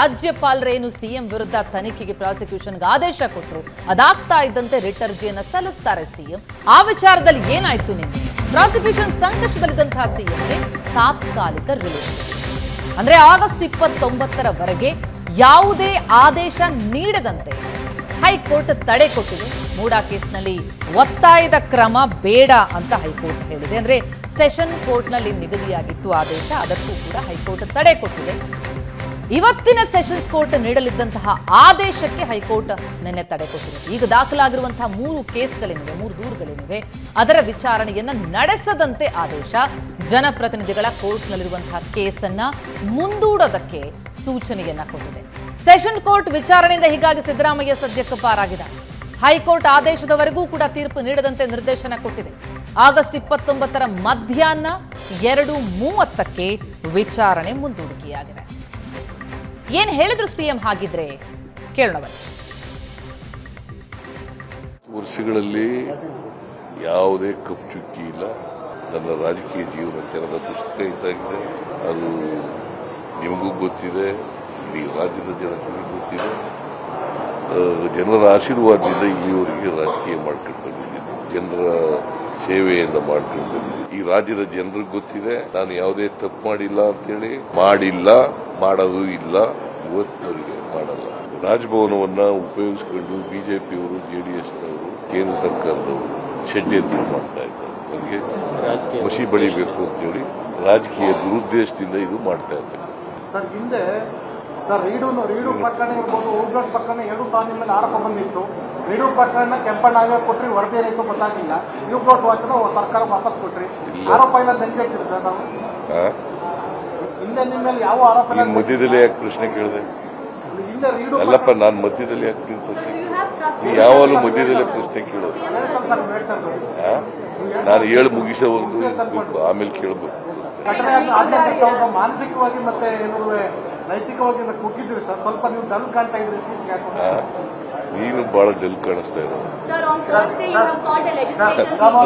ರಾಜ್ಯಪಾಲರೇನು CM ವಿರುದ್ಧ ತನಿಖೆಗೆ ಪ್ರಾಸಿಕ್ಯೂಷನ್ಗೆ ಆದೇಶ ಕೊಟ್ಟರು. ಅದಾಗ್ತಾ ಇದ್ದಂತೆ ರಿಟ್ ಅರ್ಜಿಯನ್ನು ಸಲ್ಲಿಸ್ತಾರೆ ಸಿಎಂ. ಆ ವಿಚಾರದಲ್ಲಿ ಏನಾಯ್ತು ನಿನ್ನೆ? ಪ್ರಾಸಿಕ್ಯೂಷನ್ ಸಂಕಷ್ಟದಲ್ಲಿದ್ದಂತಹ ಸಿಎಂಗೆ ತಾತ್ಕಾಲಿಕ ರಿಲೀಸ್. ಅಂದ್ರೆ ಆಗಸ್ಟ್ 29ರವರೆಗೆ ಯಾವುದೇ ಆದೇಶ ನೀಡದಂತೆ ಹೈಕೋರ್ಟ್ ತಡೆ ಕೊಟ್ಟಿದೆ. ಮೂಡಾ ಕೇಸ್ನಲ್ಲಿ ಒತ್ತಾಯದ ಕ್ರಮ ಬೇಡ ಅಂತ ಹೈಕೋರ್ಟ್ ಹೇಳಿದೆ. ಅಂದ್ರೆ ಸೆಷನ್ ಕೋರ್ಟ್ನಲ್ಲಿ ನಿಗದಿಯಾಗಿತ್ತು ಆದೇಶ, ಅದಕ್ಕೂ ಕೂಡ ಹೈಕೋರ್ಟ್ ತಡೆ ಕೊಟ್ಟಿದೆ. ಇವತ್ತಿನ ಸೆಷನ್ಸ್ ಕೋರ್ಟ್ ನೀಡಲಿದ್ದಂತಹ ಆದೇಶಕ್ಕೆ ಹೈಕೋರ್ಟ್ ನಿನ್ನೆ ತಡೆ ಕೊಟ್ಟಿದೆ. ಈಗ ದಾಖಲಾಗಿರುವಂತಹ 3 ಕೇಸ್ಗಳೇನಿವೆ, 3 ದೂರುಗಳೇನಿವೆ, ಅದರ ವಿಚಾರಣೆಯನ್ನ ನಡೆಸದಂತೆ ಆದೇಶ. ಜನಪ್ರತಿನಿಧಿಗಳ ಕೋರ್ಟ್ನಲ್ಲಿರುವಂತಹ ಕೇಸನ್ನ ಮುಂದೂಡೋದಕ್ಕೆ ಸೂಚನೆಯನ್ನ ಕೊಟ್ಟಿದೆ. ಸೆಷನ್ ಕೋರ್ಟ್ ವಿಚಾರಣೆಯಿಂದ ಹೀಗಾಗಿ ಸಿದ್ದರಾಮಯ್ಯ ಸದ್ಯಕ್ಕೆ ಪಾರಾಗಿದ್ದಾರೆ. ಹೈಕೋರ್ಟ್ ಆದೇಶದವರೆಗೂ ಕೂಡ ತೀರ್ಪು ನೀಡದಂತೆ ನಿರ್ದೇಶನ ಕೊಟ್ಟಿದೆ. ಆಗಸ್ಟ್ 29ರ ಮಧ್ಯಾಹ್ನ 2:30ಕ್ಕೆ ವಿಚಾರಣೆ ಮುಂದೂಡಿಕೆಯಾಗಿದೆ. ಏನ್ ಹೇಳಿದ್ರು ಸಿಎಂ? ಹಾಗಿದ್ರೆ ಕೇಳೋಣ. ವರ್ಷಗಳಲ್ಲಿ ಯಾವುದೇ ಕಪ್ಪು ಚುಕ್ಕಿ ಇಲ್ಲ. ನನ್ನ ರಾಜಕೀಯ ಜೀವನ ತೆರೆದ ಪುಸ್ತಕ ಇದ್ದಾಗಿದೆ. ಅದು ನಿಮಗೂ ಗೊತ್ತಿದೆ, ಇಡೀ ರಾಜ್ಯದ ಜನತೆಗೂ ಗೊತ್ತಿದೆ. ಜನರ ಆಶೀರ್ವಾದದಿಂದ ಇಲ್ಲಿವರೆಗೆ ರಾಜಕೀಯ ಮಾಡ್ಕೊಂಡು ಬಂದಿದ್ದೀನಿ. ಜನರ ಸೇವೆಯಿಂದ ಮಾಡ್ಕೊಂಡು ಬಂದಿದ್ದೀನಿ. ಈ ರಾಜ್ಯದ ಜನರಿಗೆ ಗೊತ್ತಿದೆ ನಾನು ಯಾವುದೇ ತಪ್ಪು ಮಾಡಿಲ್ಲ ಅಂತೇಳಿ. ಮಾಡಿಲ್ಲ, ಮಾಡೋದು ಇಲ್ಲ, ಇವತ್ತಿನವರಿಗೆ ಮಾಡಲ್ಲ. ರಾಜಭವನವನ್ನ ಉಪಯೋಗಿಸಿಕೊಂಡು ಬಿಜೆಪಿಯವರು, ಜೆಡಿಎಸ್ನವರು, ಕೇಂದ್ರ ಸರ್ಕಾರದವರು ಷಡ್ಯಂತ್ರ ಮಾಡ್ತಾ ಇದ್ದಾರೆ. ನನಗೆ ಮಸಿ ಬಳಿಬೇಕು ಅಂತೇಳಿ ರಾಜಕೀಯ ದುರುದ್ದೇಶದಿಂದ ಇದು ಮಾಡ್ತಾ ಇದ್ದಾರೆ. ಸರ್, ಹಿಂದೆ ರೀಡು ಪ್ರಕರಣ ಇರ್ಬೋದು, ಉಗ್ರಸ್ ಪ್ರಕರಣ 2 ಸಾಲ ನಿಮ್ಮ ಮೇಲೆ ಆರೋಪ ಬಂದಿತ್ತು. ರೀಡು ಪ್ರಕರಣ ಕೆಂಪಣ್ಣಾಗ ಕೊಟ್ರಿ, ವರದಿ ಏನಾಯ್ತು ಗೊತ್ತಾಗಿಲ್ಲ. ನ್ಯೂಸ್ ವಾಚನ ಸರ್ಕಾರ ವಾಪಸ್ ಕೊಟ್ರಿ. ಆರೋಪ ಇಲ್ಲ ಅಂತ ಹೇಳ್ತೀರಿ ಸರ್ ನಾವು? ಹಿಂದೆ ನಿಮ್ಮ ಮೇಲೆ ಯಾವ ಆರೋಪ ಇಲ್ಲ? ಮಧ್ಯದಲ್ಲಿ ಯಾಕೆ ಪ್ರಶ್ನೆ ಕೇಳಿದೆ? ಹಿಂದೆ ರೀಡು ಅಲ್ಲಪ್ಪ, ನಾನು ಮಧ್ಯದಲ್ಲಿ ಯಾಕೆ ಪ್ರಶ್ನೆ ಯಾವಾಗಲೂ ಮಧ್ಯದಲ್ಲೇ ಪ್ರಶ್ನೆ ಕೇಳೋದು? ನಾನು ಹೇಳಿ ಮುಗಿಸೋವರೆಗೂ ಇರಬೇಕು, ಆಮೇಲೆ ಕೇಳಬೇಕು. ಘಟನೆ ಆದ್ಮೇಲೆ ಮಾನಸಿಕವಾಗಿ ಮತ್ತೆ ನೈತಿಕವಾಗಿ ಕುಗ್ಗಿದ್ರಿ ಸರ್. ಸ್ವಲ್ಪ ನೀವು ಡಲ್ ಕಾಣ್ತಾ ಇದ್ರಿ. ನೀನು ಬಹಳ ಡೆಲ್ ಕಾಣಿಸ್ತಾ ಇರೋ.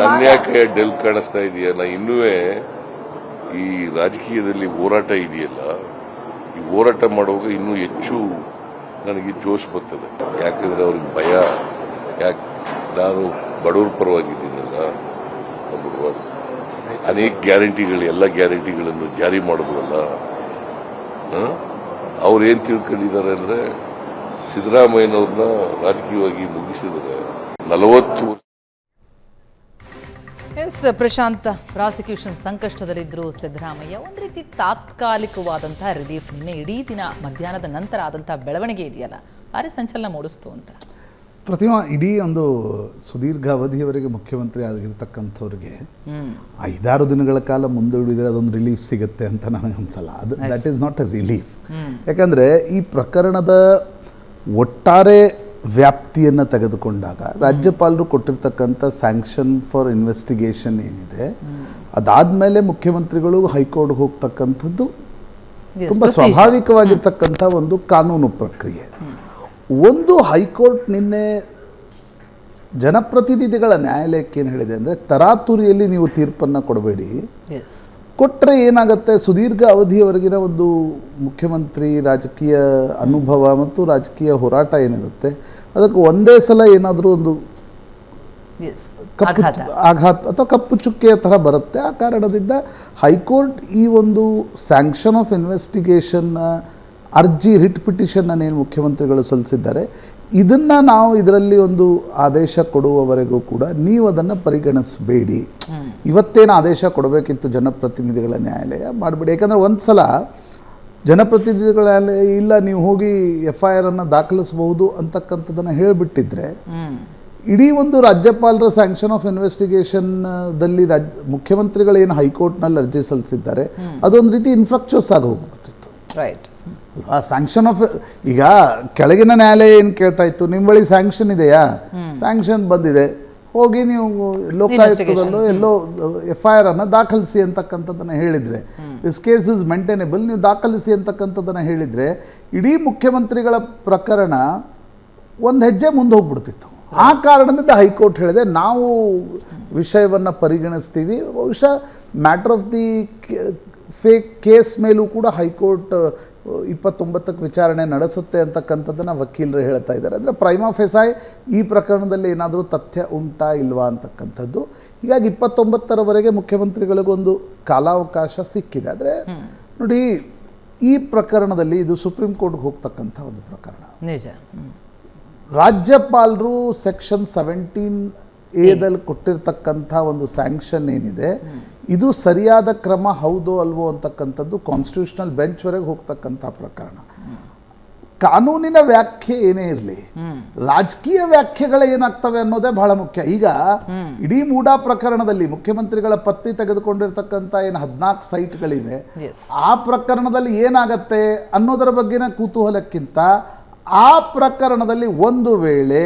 ನನ್ನ ಯಾಕೆ ಡೆಲ್ ಕಾಣಿಸ್ತಾ ಇದೆಯಾ? ನಾ ಇನ್ನೂ ಈ ರಾಜಕೀಯದಲ್ಲಿ ಹೋರಾಟ ಇದೆಯಲ್ಲ, ಈ ಹೋರಾಟ ಮಾಡುವಾಗ ಇನ್ನೂ ಹೆಚ್ಚು ನನಗೆ ಜೋಶ್ ಬರ್ತದೆ. ಯಾಕಂದ್ರೆ ಅವ್ರಿಗೆ ಭಯ. ಯಾಕೆ ನಾನು ಬಡವ್ರ ಪರವಾಗಿದ್ದೀನಲ್ಲ, ಅನೇಕ ಗ್ಯಾರಂಟಿಗಳು, ಎಲ್ಲ ಗ್ಯಾರಂಟಿಗಳನ್ನು ಜಾರಿ ಮಾಡಿದ್ವಲ್ಲ. ಅವ್ರೇನ್ ತಿಳ್ಕೊಂಡಿದ್ದಾರೆ ಅಂದ್ರೆ ಸಿದ್ದರಾಮಯ್ಯನವ್ರನ್ನ ರಾಜಕೀಯವಾಗಿ ಮುಗಿಸಿದ್ರೆ 40 ಎಸ್ ಪ್ರಶಾಂತ್, ಪ್ರಾಸಿಕ್ಯೂಷನ್ ಸಂಕಷ್ಟದಲ್ಲಿದ್ರು ಸಿದ್ದರಾಮಯ್ಯ. ಒಂದು ರೀತಿ ತಾತ್ಕಾಲಿಕವಾದಂತಹ ರಿಲೀಫ್. ನಿನ್ನೆ ಇಡೀ ದಿನ ಮಧ್ಯಾಹ್ನದ ನಂತರ ಆದಂತಹ ಬೆಳವಣಿಗೆ ಇದೆಯಲ್ಲ, ಭಾರಿ ಸಂಚಲನ ಮೂಡಿಸ್ತು ಅಂತ. ಪ್ರತಿಮಾ, ಇಡೀ ಒಂದು ಸುದೀರ್ಘ ಅವಧಿಯವರೆಗೆ ಮುಖ್ಯಮಂತ್ರಿ ಆಗಿರ್ತಕ್ಕಂಥವ್ರಿಗೆ 5-6 ದಿನಗಳ ಕಾಲ ಮುಂದೂಡಿದರೆ ಅದೊಂದು ರಿಲೀಫ್ ಸಿಗುತ್ತೆ ಅಂತ ನನಗೆ ಅನ್ಸಲ್ಲ. ಅದು that is not A relief. ಯಾಕಂದರೆ ಈ ಪ್ರಕರಣದ ಒಟ್ಟಾರೆ ವ್ಯಾಪ್ತಿಯನ್ನು ತೆಗೆದುಕೊಂಡಾಗ ರಾಜ್ಯಪಾಲರು ಕೊಟ್ಟಿರ್ತಕ್ಕಂಥ ಸ್ಯಾಂಕ್ಷನ್ ಫಾರ್ ಇನ್ವೆಸ್ಟಿಗೇಷನ್ ಏನಿದೆ, ಅದಾದಮೇಲೆ ಮುಖ್ಯಮಂತ್ರಿಗಳು ಹೈಕೋರ್ಟ್ಗೆ ಹೋಗ್ತಕ್ಕಂಥದ್ದು ತುಂಬ ಸ್ವಾಭಾವಿಕವಾಗಿರ್ತಕ್ಕಂಥ ಒಂದು ಕಾನೂನು ಪ್ರಕ್ರಿಯೆ. ಒಂದು ಹೈಕೋರ್ಟ್ ನಿನ್ನೆ ಜನಪ್ರತಿನಿಧಿಗಳ ನ್ಯಾಯಾಲಯಕ್ಕೆ ಏನು ಹೇಳಿದೆ ಅಂದರೆ, ತರಾತುರಿಯಲ್ಲಿ ನೀವು ತೀರ್ಪನ್ನು ಕೊಡಬೇಡಿ. ಕೊಟ್ಟರೆ ಏನಾಗುತ್ತೆ, ಸುದೀರ್ಘ ಅವಧಿಯವರೆಗಿನ ಒಂದು ಮುಖ್ಯಮಂತ್ರಿ ರಾಜಕೀಯ ಅನುಭವ ಮತ್ತು ರಾಜಕೀಯ ಹೋರಾಟ ಏನಿರುತ್ತೆ, ಅದಕ್ಕೆ ಒಂದೇ ಸಲ ಏನಾದರೂ ಒಂದು ಆಘಾತ ಅಥವಾ ಕಪ್ಪು ಚುಕ್ಕೆಯ ಥರ ಬರುತ್ತೆ. ಆ ಕಾರಣದಿಂದ ಹೈಕೋರ್ಟ್ ಈ ಒಂದು ಸ್ಯಾಂಕ್ಷನ್ ಆಫ್ ಇನ್ವೆಸ್ಟಿಗೇಷನ್ ಅರ್ಜಿ, ರಿಟ್ ಪಿಟಿಷನ್ ಏನು ಮುಖ್ಯಮಂತ್ರಿಗಳು ಸಲ್ಲಿಸಿದ್ದಾರೆ, ಇದನ್ನು ನಾವು ಇದರಲ್ಲಿ ಒಂದು ಆದೇಶ ಕೊಡುವವರೆಗೂ ಕೂಡ ನೀವು ಅದನ್ನು ಪರಿಗಣಿಸಬೇಡಿ. ಇವತ್ತೇನು ಆದೇಶ ಕೊಡಬೇಕಿತ್ತು ಜನಪ್ರತಿನಿಧಿಗಳ ನ್ಯಾಯಾಲಯ ಮಾಡಬೇಡಿ. ಯಾಕಂದರೆ ಒಂದು ಸಲ ಜನಪ್ರತಿನಿಧಿಗಳ ನ್ಯಾಯಾಲಯ ಇಲ್ಲ, ನೀವು ಹೋಗಿ FIR ದಾಖಲಿಸಬಹುದು ಅಂತಕ್ಕಂಥದ್ದನ್ನು ಹೇಳಿಬಿಟ್ಟಿದ್ರೆ, ಇಡೀ ಒಂದು ರಾಜ್ಯಪಾಲರ ಸ್ಯಾಂಕ್ಷನ್ ಆಫ್ ಇನ್ವೆಸ್ಟಿಗೇಷನ್ದಲ್ಲಿ ಮುಖ್ಯಮಂತ್ರಿಗಳೇನು ಹೈಕೋರ್ಟ್ನಲ್ಲಿ ಅರ್ಜಿ ಸಲ್ಲಿಸಿದ್ದಾರೆ ಅದೊಂದು ರೀತಿ ಇನ್ಫ್ರಕ್ಚುಯಸ್ ಆಗಿ ಹೋಗ್ಬಿಡ್ತಿತ್ತು. ರೈಟ್. ಆ ಸ್ಯಾಂಕ್ಷನ್ ಆಫ್, ಈಗ ಕೆಳಗಿನ ನ್ಯಾಯಾಲಯ ಏನು ಕೇಳ್ತಾ ಇತ್ತು, ನಿಮ್ಮ ಬಳಿ ಸ್ಯಾಂಕ್ಷನ್ ಇದೆಯಾ, ಸ್ಯಾಂಕ್ಷನ್ ಬಂದಿದೆ, ಹೋಗಿ ನೀವು ಲೋಕಾಯುಕ್ತದಲ್ಲೋ ಎಲ್ಲೋ FIR ದಾಖಲಿಸಿ ಅಂತಕ್ಕಂಥದ್ದನ್ನು ಹೇಳಿದರೆ, ದಿಸ್ ಕೇಸ್ ಇಸ್ ಮೇಂಟೈನೇಬಲ್, ನೀವು ದಾಖಲಿಸಿ ಅಂತಕ್ಕಂಥದ್ದನ್ನು ಹೇಳಿದರೆ ಇಡೀ ಮುಖ್ಯಮಂತ್ರಿಗಳ ಪ್ರಕರಣ ಒಂದು ಹೆಜ್ಜೆ ಮುಂದೆ ಹೋಗ್ಬಿಡ್ತಿತ್ತು. ಆ ಕಾರಣದಿಂದ ಹೈಕೋರ್ಟ್ ಹೇಳಿದೆ, ನಾವು ವಿಷಯವನ್ನು ಪರಿಗಣಿಸ್ತೀವಿ. ಬಹುಶಃ matter of the fake case ಮೇಲೂ ಕೂಡ ಹೈಕೋರ್ಟ್ 29ಕ್ಕೆ ವಿಚಾರಣೆ ನಡೆಸುತ್ತೆ ಅಂತಕ್ಕಂಥದ್ದನ್ನು ವಕೀಲರು ಹೇಳ್ತಾ ಇದ್ದಾರೆ. ಅಂದರೆ ಪ್ರೈಮಾ ಫೆಸಾಯ್ ಈ ಪ್ರಕರಣದಲ್ಲಿ ಏನಾದರೂ ತಥ್ಯ ಉಂಟಾ ಇಲ್ವಾ ಅಂತಕ್ಕಂಥದ್ದು. ಹೀಗಾಗಿ 29ರವರೆಗೆ ಮುಖ್ಯಮಂತ್ರಿಗಳಿಗೊಂದು ಕಾಲಾವಕಾಶ ಸಿಕ್ಕಿದೆ. ಆದರೆ ನೋಡಿ, ಈ ಪ್ರಕರಣದಲ್ಲಿ ಇದು ಸುಪ್ರೀಂ ಕೋರ್ಟ್ಗೆ ಹೋಗ್ತಕ್ಕಂಥ ಒಂದು ಪ್ರಕರಣ. ನಿಜ. ರಾಜ್ಯಪಾಲರು ಸೆಕ್ಷನ್ 17A ಕೊಟ್ಟಿರ್ತಕ್ಕಂಥ ಒಂದು ಸ್ಯಾಂಕ್ಷನ್ ಏನಿದೆ, ಇದು ಸರಿಯಾದ ಕ್ರಮ ಹೌದೋ ಅಲ್ವೋ ಅಂತಕ್ಕಂಥದ್ದು ಕಾನ್ಸ್ಟಿಟ್ಯೂಷನಲ್ ಬೆಂಚ್ವರೆಗೆ ಹೋಗ್ತಕ್ಕಂಥ ಪ್ರಕರಣ. ಕಾನೂನಿನ ವ್ಯಾಖ್ಯೆ ಏನೇ ಇರಲಿ, ರಾಜಕೀಯ ವ್ಯಾಖ್ಯೆಗಳು ಏನಾಗ್ತವೆ ಅನ್ನೋದೇ ಬಹಳ ಮುಖ್ಯ. ಈಗ ಇಡೀ ಮೂಡಾ ಪ್ರಕರಣದಲ್ಲಿ ಮುಖ್ಯಮಂತ್ರಿಗಳ ಪತ್ನಿ ತೆಗೆದುಕೊಂಡಿರ್ತಕ್ಕಂಥ ಏನು 14 ಸೈಟ್ಗಳಿವೆ, ಆ ಪ್ರಕರಣದಲ್ಲಿ ಏನಾಗತ್ತೆ ಅನ್ನೋದರ ಬಗ್ಗೆನ ಕುತೂಹಲಕ್ಕಿಂತ ಆ ಪ್ರಕರಣದಲ್ಲಿ ಒಂದು ವೇಳೆ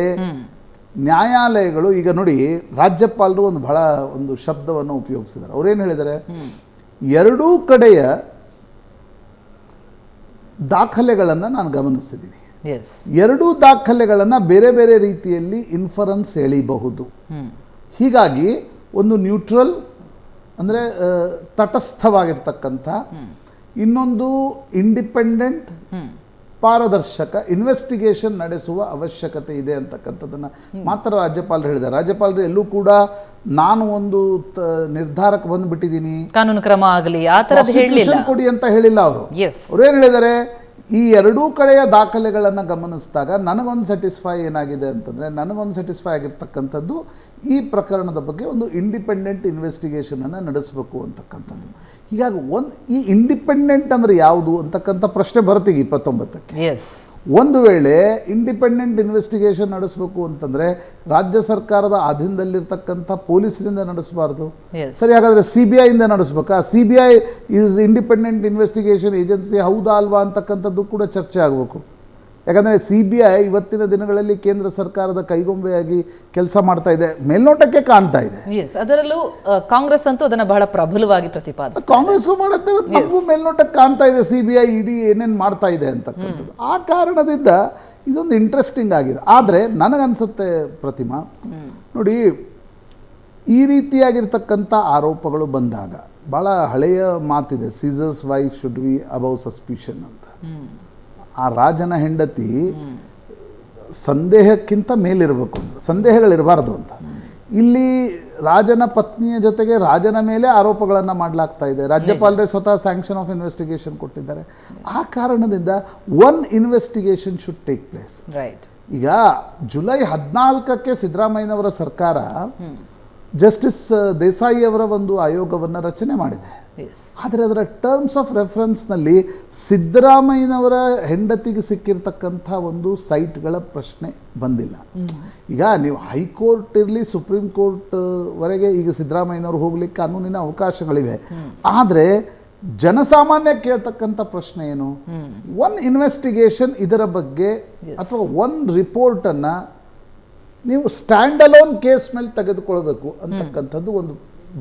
ನ್ಯಾಯಾಲಯಗಳು, ಈಗ ನೋಡಿ ರಾಜ್ಯಪಾಲರು ಒಂದು ಶಬ್ದವನ್ನು ಉಪಯೋಗಿಸಿದ್ದಾರೆ. ಅವ್ರೇನು ಹೇಳಿದ್ದಾರೆ, ಎರಡೂ ಕಡೆಯ ದಾಖಲೆಗಳನ್ನು ನಾನು ಗಮನಿಸಿದ್ದೀನಿ. ಎರಡೂ ದಾಖಲೆಗಳನ್ನು ಬೇರೆ ಬೇರೆ ರೀತಿಯಲ್ಲಿ ಇನ್ಫರೆನ್ಸ್ ಎಳಿಬಹುದು. ಹೀಗಾಗಿ ಒಂದು ನ್ಯೂಟ್ರಲ್ ಅಂದರೆ ತಟಸ್ಥವಾಗಿರ್ತಕ್ಕಂಥ, ಇನ್ನೊಂದು ಇಂಡಿಪೆಂಡೆಂಟ್ ಪಾರದರ್ಶಕ ಇನ್ವೆಸ್ಟಿಗೇಷನ್ ನಡೆಸುವ ಅವಶ್ಯಕತೆ ಇದೆ ಅಂತಕ್ಕಂಥದ್ದನ್ನು ಮಾತ್ರ ರಾಜ್ಯಪಾಲರು ಹೇಳಿದ್ದಾರೆ. ರಾಜ್ಯಪಾಲರು ಎಲ್ಲೂ ಕೂಡ ನಾನು ಒಂದು ನಿರ್ಧಾರಕ್ಕೆ ಬಂದುಬಿಟ್ಟಿದ್ದೀನಿ, ಕಾನೂನು ಕ್ರಮ ಆಗಲಿ ಆ ಥರದ್ದು ಹೇಳಿಲ್ಲ, ಕೊಡಿ ಅಂತ ಹೇಳಿಲ್ಲ. ಅವ್ರೇನು ಹೇಳಿದ್ದಾರೆ, ಈ ಎರಡೂ ಕಡೆಯ ದಾಖಲೆಗಳನ್ನು ಗಮನಿಸಿದಾಗ ನನಗೊಂದು ಸ್ಯಾಟಿಸ್ಫೈ ಏನಾಗಿದೆ ಅಂತಂದರೆ, ನನಗೊಂದು ಸ್ಯಾಟಿಸ್ಫೈ ಆಗಿರ್ತಕ್ಕಂಥದ್ದು ಈ ಪ್ರಕರಣದ ಬಗ್ಗೆ ಒಂದು ಇಂಡಿಪೆಂಡೆಂಟ್ ಇನ್ವೆಸ್ಟಿಗೇಷನನ್ನು ನಡೆಸಬೇಕು ಅಂತಕ್ಕಂಥದ್ದು. ಹೀಗಾಗಿ ಈ ಇಂಡಿಪೆಂಡೆಂಟ್ ಅಂದರೆ ಯಾವುದು ಅಂತಕ್ಕಂಥ ಪ್ರಶ್ನೆ ಬರುತ್ತೆ 29ಕ್ಕೆ. ಒಂದು ವೇಳೆ ಇಂಡಿಪೆಂಡೆಂಟ್ ಇನ್ವೆಸ್ಟಿಗೇಷನ್ ನಡೆಸಬೇಕು ಅಂತಂದರೆ ರಾಜ್ಯ ಸರ್ಕಾರದ ಅಧೀನದಲ್ಲಿರ್ತಕ್ಕಂಥ ಪೊಲೀಸರಿಂದ ನಡೆಸಬಾರ್ದು. ಸರಿ, ಹಾಗಾದರೆ CBI ಇಂದ ನಡೆಸಬೇಕಾ? CBI is independent investigation agency, ಹೌದಾ ಅಲ್ವಾ ಅಂತಕ್ಕಂಥದ್ದು ಕೂಡ ಚರ್ಚೆ ಆಗಬೇಕು. ಯಾಕಂದರೆ CBI ಇವತ್ತಿನ ದಿನಗಳಲ್ಲಿ ಕೇಂದ್ರ ಸರ್ಕಾರದ ಕೈಗೊಂಬೆಯಾಗಿ ಕೆಲಸ ಮಾಡ್ತಾ ಇದೆ, ಮೇಲ್ನೋಟಕ್ಕೆ ಕಾಣ್ತಾ ಇದೆ. ಅದರಲ್ಲೂ ಕಾಂಗ್ರೆಸ್ ಅಂತೂ ಅದನ್ನು ಬಹಳ ಪ್ರಬಲವಾಗಿ ಪ್ರತಿಪಾದಿಸುತ್ತೆ. ಕಾಂಗ್ರೆಸ್ ಮಾಡುತ್ತೆ, ನಮಗೂ ಮೇಲ್ನೋಟಕ್ಕೆ ಕಾಣ್ತಾ ಇದೆ CBI ED ಏನೇನು ಮಾಡ್ತಾ ಇದೆ ಅಂತಕ್ಕಂಥದ್ದು. ಆ ಕಾರಣದಿಂದ ಇದೊಂದು ಇಂಟ್ರೆಸ್ಟಿಂಗ್ ಆಗಿದೆ. ಆದರೆ ನನಗನ್ಸುತ್ತೆ ಪ್ರತಿಮಾ, ನೋಡಿ, ಈ ರೀತಿಯಾಗಿರ್ತಕ್ಕಂಥ ಆರೋಪಗಳು ಬಂದಾಗ ಭಾಳ ಹಳೆಯ ಮಾತಿದೆ, Caesar's wife should be above suspicion ಅಂತ. ಆ ರಾಜನ ಹೆಂಡತಿ ಸಂದೇಹಕ್ಕಿಂತ ಮೇಲಿರಬೇಕು ಅಂತ, ಸಂದೇಹಗಳಿರಬಾರ್ದು ಅಂತ. ಇಲ್ಲಿ ರಾಜನ ಪತ್ನಿಯ ಜೊತೆಗೆ ರಾಜನ ಮೇಲೆ ಆರೋಪಗಳನ್ನು ಮಾಡಲಾಗ್ತಾ ಇದೆ. ರಾಜ್ಯಪಾಲರೇ ಸ್ವತಃ ಸ್ಯಾಂಕ್ಷನ್ ಆಫ್ ಇನ್ವೆಸ್ಟಿಗೇಷನ್ ಕೊಟ್ಟಿದ್ದಾರೆ. ಆ ಕಾರಣದಿಂದ one investigation should take place. ಈಗ ಜುಲೈ 14ಕ್ಕೆ ಸಿದ್ದರಾಮಯ್ಯನವರ ಸರ್ಕಾರ ಜಸ್ಟಿಸ್ ದೇಸಾಯಿ ಅವರ ಒಂದು ಆಯೋಗವನ್ನು ರಚನೆ ಮಾಡಿದೆ. ಆದರೆ ಅದರ ಟರ್ಮ್ಸ್ ಆಫ್ ರೆಫರೆನ್ಸ್ನಲ್ಲಿ ಸಿದ್ದರಾಮಯ್ಯನವರ ಹೆಂಡತಿಗೆ ಸಿಕ್ಕಿರ್ತಕ್ಕಂಥ ಒಂದು ಸೈಟ್ಗಳ ಪ್ರಶ್ನೆ ಬಂದಿಲ್ಲ. ಈಗ ನೀವು ಹೈಕೋರ್ಟ್ ಇರಲಿ, ಸುಪ್ರೀಂ ಕೋರ್ಟ್ವರೆಗೆ ಈಗ ಸಿದ್ದರಾಮಯ್ಯನವರು ಹೋಗ್ಲಿಕ್ಕೆ ಕಾನೂನಿನ ಅವಕಾಶಗಳಿವೆ. ಆದರೆ ಜನಸಾಮಾನ್ಯ ಕೇಳ್ತಕ್ಕಂಥ ಪ್ರಶ್ನೆ ಏನು, ಒನ್ ಇನ್ವೆಸ್ಟಿಗೇಷನ್ ಇದರ ಬಗ್ಗೆ ಅಥವಾ ಒಂದು ರಿಪೋರ್ಟನ್ನು ನೀವು ಸ್ಟ್ಯಾಂಡ್ ಅಲೋನ್ ಕೇಸ್ ಮೇಲೆ ತೆಗೆದುಕೊಳ್ಬೇಕು ಅಂತಕ್ಕಂಥದ್ದು ಒಂದು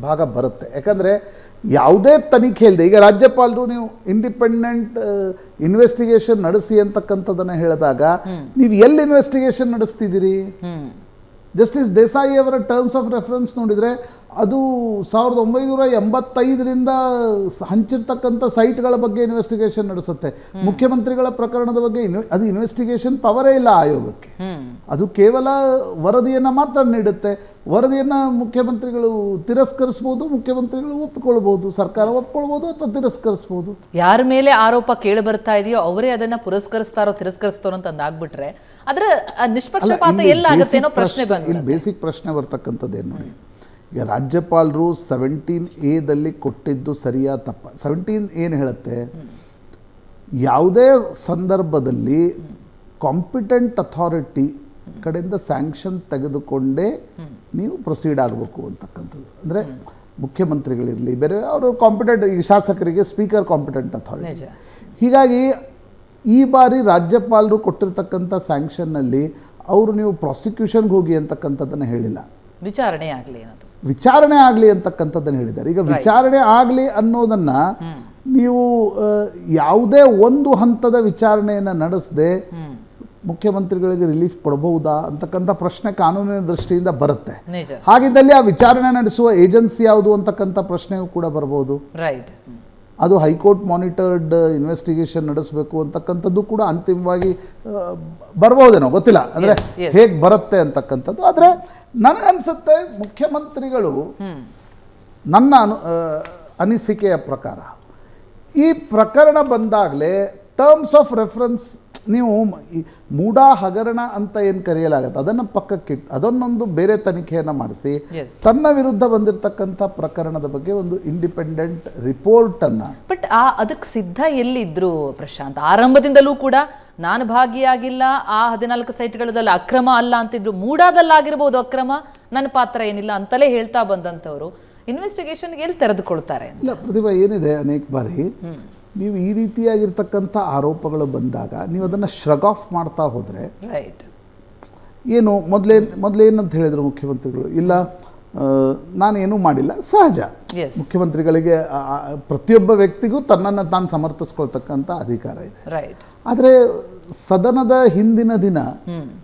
ಭಾಗ ಬರುತ್ತೆ. ಯಾಕಂದರೆ ಯಾವುದೇ ತನಿಖೆ ಇಲ್ಲದೆ, ಈಗ ರಾಜ್ಯಪಾಲರು ನೀವು ಇಂಡಿಪೆಂಡೆಂಟ್ ಇನ್ವೆಸ್ಟಿಗೇಷನ್ ನಡೆಸಿ ಅಂತಕ್ಕಂಥದ್ದನ್ನು ಹೇಳಿದಾಗ ನೀವು ಎಲ್ಲಿ ಇನ್ವೆಸ್ಟಿಗೇಷನ್ ನಡೆಸ್ತಿದ್ದೀರಿ? ಜಸ್ಟಿಸ್ ದೇಸಾಯಿ ಅವರ ಟರ್ಮ್ಸ್ ಆಫ್ ರೆಫರೆನ್ಸ್ ನೋಡಿದರೆ ಅದು 1985ರಿಂದ ಹಂಚಿರ್ತಕ್ಕಂಥ ಸೈಟ್ಗಳ ಬಗ್ಗೆ ಇನ್ವೆಸ್ಟಿಗೇಷನ್ ನಡೆಸುತ್ತೆ. ಮುಖ್ಯಮಂತ್ರಿಗಳ ಪ್ರಕರಣದ ಬಗ್ಗೆ ಅದು ಇನ್ವೆಸ್ಟಿಗೇಷನ್ ಪವರೇ ಇಲ್ಲ ಆಯೋಗಕ್ಕೆ. ಅದು ಕೇವಲ ವರದಿಯನ್ನು ಮಾತ್ರ ನೀಡುತ್ತೆ. ವರದಿಯನ್ನು ಮುಖ್ಯಮಂತ್ರಿಗಳು ತಿರಸ್ಕರಿಸ್ಬೋದು, ಮುಖ್ಯಮಂತ್ರಿಗಳು ಒಪ್ಪಿಕೊಳ್ಬೋದು, ಸರ್ಕಾರ ಒಪ್ಕೊಳ್ಬೋದು ಅಥವಾ ತಿರಸ್ಕರಿಸ್ಬೋದು. ಯಾರ ಮೇಲೆ ಆರೋಪ ಕೇಳಿ ಬರ್ತಾ ಇದೆಯೋ ಅವರೇ ಅದನ್ನ ಪುರಸ್ಕರಿಸ್ತಾರೋ ತಿರಸ್ಕರಿಸ್ತಾರೋ ಅಂತ ಅಂದಾಗ್ಬಿಟ್ರೆ ಅದರ ನಿಷ್ಪಕ್ಷಪಾತ ಎಲ್ಲ ಆಗುತ್ತೆ ಅನ್ನೋ ಪ್ರಶ್ನೆ ಬಂದಿದೆ. ಇಲ್ಲಿ ಬೇಸಿಕ್ ಪ್ರಶ್ನೆ ಬರ್ತಕ್ಕಂಥದ್ದೇನು ನೋಡಿ, ಈಗ ರಾಜ್ಯಪಾಲರು 17A ಕೊಟ್ಟಿದ್ದು ಸರಿಯಾ ತಪ್ಪ? 17 ಏನು ಹೇಳುತ್ತೆ, ಯಾವುದೇ ಸಂದರ್ಭದಲ್ಲಿ ಕಾಂಪಿಟೆಂಟ್ ಅಥಾರಿಟಿ ಕಡೆಯಿಂದ ಸ್ಯಾಂಕ್ಷನ್ ತೆಗೆದುಕೊಂಡೇ ನೀವು ಪ್ರೊಸೀಡ್ ಆಗಬೇಕು ಅಂತಕ್ಕಂಥದ್ದು. ಅಂದರೆ ಮುಖ್ಯಮಂತ್ರಿಗಳಿರಲಿ, ಬೇರೆ ಅವರು ಕಾಂಪಿಟೆಂಟ್, ಈಗ ಶಾಸಕರಿಗೆ ಸ್ಪೀಕರ್ ಕಾಂಪಿಟೆಂಟ್ ಅಥಾರಿಟಿ. ಹೀಗಾಗಿ ಈ ಬಾರಿ ರಾಜ್ಯಪಾಲರು ಕೊಟ್ಟಿರ್ತಕ್ಕಂಥ ಸ್ಯಾಂಕ್ಷನ್ನಲ್ಲಿ ಅವರು ನೀವು ಪ್ರಾಸಿಕ್ಯೂಷನ್ಗೆ ಹೋಗಿ ಅಂತಕ್ಕಂಥದ್ದನ್ನು ಹೇಳಿಲ್ಲ, ವಿಚಾರಣೆ ಆಗಲಿ ಅಂತಕ್ಕಂಥದ್ದನ್ನು ಹೇಳಿದ್ದಾರೆ. ಈಗ ವಿಚಾರಣೆ ಆಗಲಿ ಅನ್ನೋದನ್ನು ನೀವು ಯಾವುದೇ ಒಂದು ಹಂತದ ವಿಚಾರಣೆಯನ್ನು ನಡೆಸದೆ ಮುಖ್ಯಮಂತ್ರಿಗಳಿಗೆ ರಿಲೀಫ್ ಕೊಡಬಹುದಾ ಅಂತಕ್ಕಂಥ ಪ್ರಶ್ನೆ ಕಾನೂನಿನ ದೃಷ್ಟಿಯಿಂದ ಬರುತ್ತೆ. ಹಾಗಿದ್ದಲ್ಲಿ ಆ ವಿಚಾರಣೆ ನಡೆಸುವ ಏಜೆನ್ಸಿ ಯಾವುದು ಅಂತಕ್ಕಂಥ ಪ್ರಶ್ನೆಯೂ ಕೂಡ ಬರಬಹುದು. ಅದು ಹೈಕೋರ್ಟ್ ಮಾನಿಟರ್ಡ್ ಇನ್ವೆಸ್ಟಿಗೇಷನ್ ನಡೆಸಬೇಕು ಅಂತಕ್ಕಂಥದ್ದು ಕೂಡ ಅಂತಿಮವಾಗಿ ಬರ್ಬೋದೇನೋ ಗೊತ್ತಿಲ್ಲ, ಅಂದರೆ Yes, yes. ಹೇಗೆ ಬರುತ್ತೆ ಅಂತಕ್ಕಂಥದ್ದು. ಆದರೆ ನನಗನ್ಸುತ್ತೆ ಮುಖ್ಯಮಂತ್ರಿಗಳು ನನ್ನ ಅನಿಸಿಕೆಯ ಪ್ರಕಾರ ಈ ಪ್ರಕರಣ ಬಂದಾಗಲೇ ಟರ್ಮ್ಸ್ ಆಫ್ ರೆಫರೆನ್ಸ್ ನೀವು ಈ ಮೂಡಾ ಹಗರಣ ಅಂತ ಏನು ಕರೆಯಲಾಗುತ್ತೆ ಅದನ್ನು ಪಕ್ಕಕ್ಕಿಟ್ಟು ಅದನ್ನೊಂದು ಬೇರೆ ತನಿಖೆಯನ್ನು ಮಾಡಿಸಿ Yes. ತನ್ನ ವಿರುದ್ಧ ಬಂದಿರತಕ್ಕಂಥ ಪ್ರಕರಣದ ಬಗ್ಗೆ ಒಂದು ಇಂಡಿಪೆಂಡೆಂಟ್ ರಿಪೋರ್ಟನ್ನು. ಬಟ್ ಅದಕ್ಕೆ ಸಿದ್ಧ ಎಲ್ಲಿದ್ರು ಪ್ರಶಾಂತ್? ಆರಂಭದಿಂದಲೂ ಕೂಡ ನಾನು ಭಾಗಿಯಾಗಿಲ್ಲ, ಆ 14 ಸೈಟ್ಗಳಲ್ಲಿ ಅಕ್ರಮ ಅಲ್ಲ ಅಂತಿದ್ರು. ಮೂಡಾದಲ್ಲಾಗಿರ್ಬೋದು ಅಕ್ರಮ, ನನ್ನ ಪಾತ್ರ ಏನಿಲ್ಲ ಅಂತಲೇ ಹೇಳ್ತಾ ಬಂದಂಥವ್ರು ಇನ್ವೆಸ್ಟಿಗೇಷನ್ಗೆ ಎಲ್ಲಿ ತೆರೆದುಕೊಳ್ತಾರೆ? ಇಲ್ಲ ಪ್ರತಿಭಾ, ಏನಿದೆ ಅನೇಕ ಬಾರಿ ನೀವು ಈ ರೀತಿಯಾಗಿರ್ತಕ್ಕಂಥ ಆರೋಪಗಳು ಬಂದಾಗ ನೀವು ಅದನ್ನು ಶ್ರಗ್ ಆಫ್ ಮಾಡ್ತಾ ಹೋದರೆ, ರೈಟ್, ಏನು ಮೊದಲೇನಂತ ಹೇಳಿದರು ಮುಖ್ಯಮಂತ್ರಿಗಳು, ಇಲ್ಲ ನಾನೇನೂ ಮಾಡಿಲ್ಲ, ಸಹಜ. Yes. ಮುಖ್ಯಮಂತ್ರಿಗಳಿಗೆ ಪ್ರತಿಯೊಬ್ಬ ವ್ಯಕ್ತಿಗೂ ತನ್ನನ್ನು ತಾನು ಸಮರ್ಥಿಸ್ಕೊಳ್ತಕ್ಕಂಥ ಅಧಿಕಾರ ಇದೆ. ರೈಟ್. ಆದರೆ ಸದನದ ಹಿಂದಿನ ದಿನ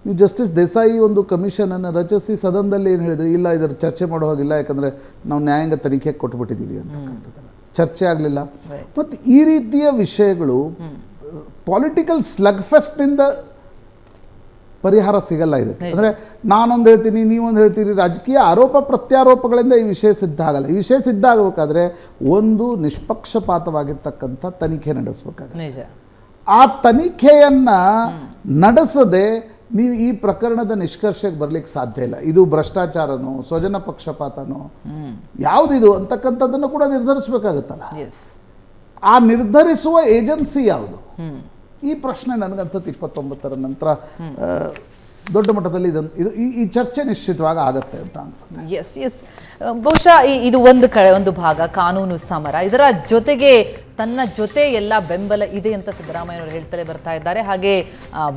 ನೀವು ಜಸ್ಟಿಸ್ ದೇಸಾಯಿ ಒಂದು ಕಮಿಷನನ್ನು ರಚಿಸಿ ಸದನದಲ್ಲಿ ಏನು ಹೇಳಿದ್ರು, ಇಲ್ಲ ಇದರ ಚರ್ಚೆ ಮಾಡೋ ಹಾಗಿಲ್ಲ, ಯಾಕಂದರೆ ನಾವು ನ್ಯಾಯಾಂಗ ತನಿಖೆಗೆ ಕೊಟ್ಬಿಟ್ಟಿದ್ದೀವಿ ಅಂತಕ್ಕಂಥದ್ದನ್ನು. ಚರ್ಚೆ ಆಗಲಿಲ್ಲ. ಮತ್ತು ಈ ರೀತಿಯ ವಿಷಯಗಳು ಪೊಲಿಟಿಕಲ್ ಸ್ಲಗ್ ಫೆಸ್ಟ್ನಿಂದ ಪರಿಹಾರ ಸಿಗಲ್ಲ ಇದಕ್ಕೆ. ಅಂದರೆ ನಾನೊಂದು ಹೇಳ್ತೀನಿ, ನೀವೊಂದು ಹೇಳ್ತೀರಿ, ರಾಜಕೀಯ ಆರೋಪ ಪ್ರತ್ಯಾರೋಪಗಳಿಂದ ಈ ವಿಷಯ ಸಿದ್ಧ ಆಗಲ್ಲ. ಈ ವಿಷಯ ಸಿದ್ಧ ಆಗಬೇಕಾದ್ರೆ ಒಂದು ನಿಷ್ಪಕ್ಷಪಾತವಾಗಿರ್ತಕ್ಕಂಥ ತನಿಖೆ ನಡೆಸಬೇಕಾಗುತ್ತೆ. ನಿಜ. ಆ ತನಿಖೆಯನ್ನು ನಡೆಸದೆ ನೀವು ಈ ಪ್ರಕರಣದ ನಿಷ್ಕರ್ಷೆಗೆ ಬರಲಿಕ್ಕೆ ಸಾಧ್ಯ ಇಲ್ಲ. ಇದು ಭ್ರಷ್ಟಾಚಾರನೋ ಸ್ವಜನ ಪಕ್ಷಪಾತನೋ ಯಾವುದಿದು ಅಂತಕ್ಕಂಥದ್ದನ್ನು ಕೂಡ ನಿರ್ಧರಿಸಬೇಕಾಗುತ್ತಲ್ಲ. ಆ ನಿರ್ಧರಿಸುವ ಏಜೆನ್ಸಿ ಯಾವುದು? ಈ ಪ್ರಶ್ನೆ ನನಗನ್ಸುತ್ತೆ 29ರ ನಂತರ ದೊಡ್ಡ ಮಟ್ಟದಲ್ಲಿ ಈ ಚರ್ಚೆ ನಿಶ್ಚಿತವಾಗಿ ಆಗತ್ತೆ ಅಂತ ಅನ್ಸುತ್ತೆ. ಎಸ್ ಎಸ್ ಬಹುಶಃ ಇದು ಒಂದು ಭಾಗ ಕಾನೂನು ಸಮರ. ಇದರ ಜೊತೆಗೆ ತನ್ನ ಜೊತೆ ಎಲ್ಲ ಬೆಂಬಲ ಇದೆ ಅಂತ ಸಿದ್ದರಾಮಯ್ಯನವರು ಹೇಳ್ತಲೇ ಬರ್ತಾ ಇದ್ದಾರೆ. ಹಾಗೆ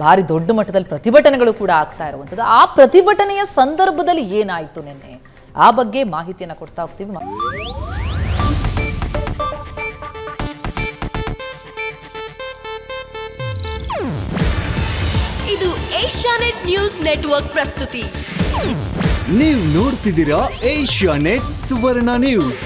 ಭಾರಿ ದೊಡ್ಡ ಮಟ್ಟದಲ್ಲಿ ಪ್ರತಿಭಟನೆಗಳು ಕೂಡ ಆಗ್ತಾ ಇರುವಂಥದ್ದು. ಆ ಪ್ರತಿಭಟನೆಯ ಸಂದರ್ಭದಲ್ಲಿ ಏನಾಯಿತು ನಿನ್ನೆ, ಆ ಬಗ್ಗೆ ಮಾಹಿತಿಯನ್ನು ಕೊಡ್ತಾ ಹೋಗ್ತೀವಿ. ಇದು ಏಷ್ಯಾನೆಟ್ ನ್ಯೂಸ್ ನೆಟ್ವರ್ಕ್ ಪ್ರಸ್ತುತಿ. ನೀವು ನೋಡ್ತಿದ್ದೀರಾ ಏಷ್ಯಾನೆಟ್ ಸುವರ್ಣ ನ್ಯೂಸ್.